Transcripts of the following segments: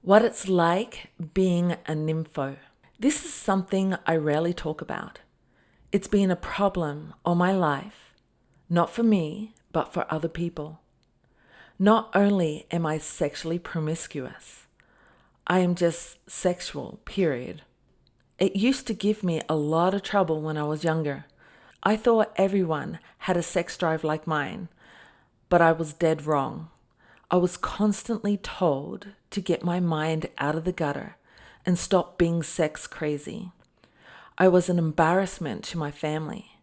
What it's like being a nympho. This is something I rarely talk about. It's been a problem all my life, not for me, but for other people. Not only am I sexually promiscuous, I am just sexual, period. It used to give me a lot of trouble when I was younger. I thought everyone had a sex drive like mine, but I was dead wrong. I was constantly told to get my mind out of the gutter and stop being sex crazy. I was an embarrassment to my family.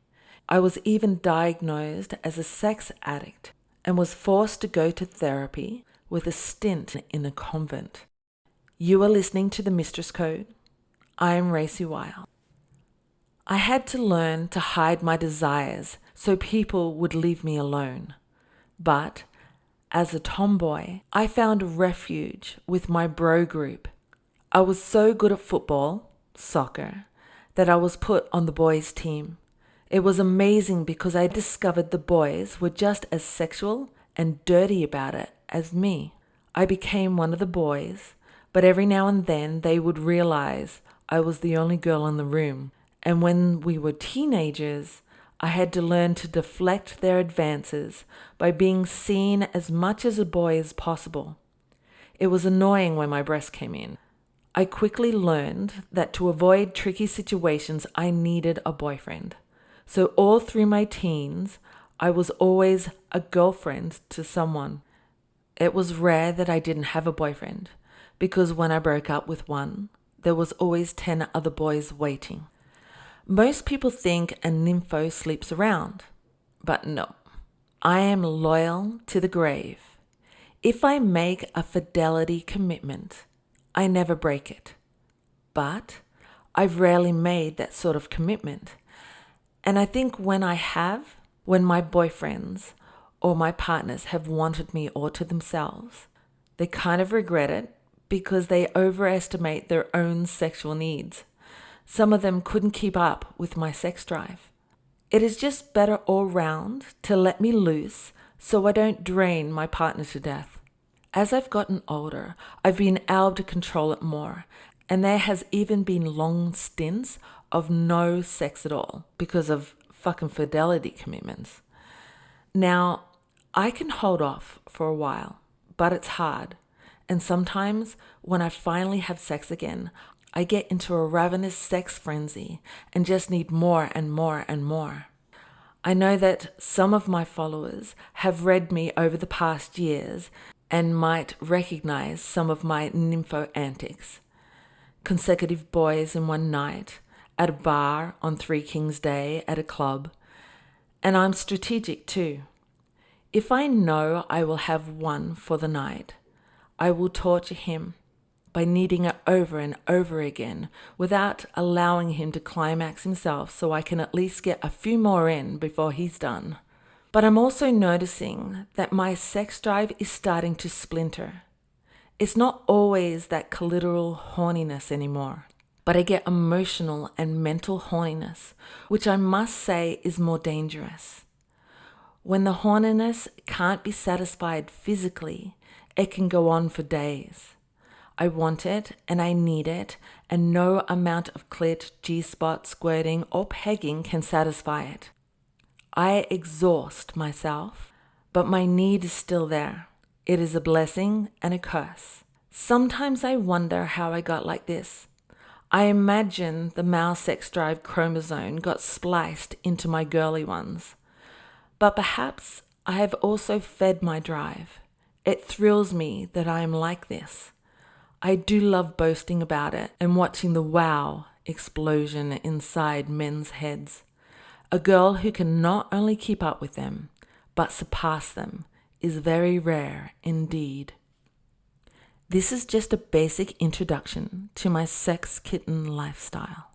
I was even diagnosed as a sex addict and was forced to go to therapy with a stint in a convent. You are listening to the Mistress Code. I am RacyWilde. I had to learn to hide my desires so people would leave me alone. But as a tomboy, I found refuge with my bro group. I was so good at football, soccer, that I was put on the boys' team. It was amazing because I discovered the boys were just as sexual and dirty about it as me. I became one of the boys, but every now and then they would realize I was the only girl in the room. And when we were teenagers, I had to learn to deflect their advances by being seen as much as a boy as possible. It was annoying when my breast came in. I quickly learned that to avoid tricky situations, I needed a boyfriend. So all through my teens, I was always a girlfriend to someone. It was rare that I didn't have a boyfriend, because when I broke up with one, there was always 10 other boys waiting. Most people think a nympho sleeps around, but no. I am loyal to the grave. If I make a fidelity commitment, I never break it. But I've rarely made that sort of commitment. And I think when my boyfriends or my partners have wanted me all to themselves, they kind of regret it because they overestimate their own sexual needs. Some of them couldn't keep up with my sex drive. It is just better all round to let me loose so I don't drain my partner to death. As I've gotten older, I've been able to control it more, and there has even been long stints of no sex at all because of fucking fidelity commitments. Now, I can hold off for a while, but it's hard. And sometimes when I finally have sex again, I get into a ravenous sex frenzy and just need more and more and more. I know that some of my followers have read me over the past years and might recognize some of my nympho antics. Consecutive boys in one night, at a bar on Three Kings Day at a club. And I'm strategic too. If I know I will have one for the night, I will torture him by needing it over and over again without allowing him to climax himself so I can at least get a few more in before he's done. But I'm also noticing that my sex drive is starting to splinter. It's not always that clitoral horniness anymore, but I get emotional and mental horniness, which I must say is more dangerous. When the horniness can't be satisfied physically, it can go on for days. I want it and I need it, and no amount of clit, G-spot, squirting, or pegging can satisfy it. I exhaust myself, but my need is still there. It is a blessing and a curse. Sometimes I wonder how I got like this. I imagine the male sex drive chromosome got spliced into my girly ones. But perhaps I have also fed my drive. It thrills me that I am like this. I do love boasting about it and watching the wow explosion inside men's heads. A girl who can not only keep up with them, but surpass them is very rare indeed. This is just a basic introduction to my Sex Kitten lifestyle.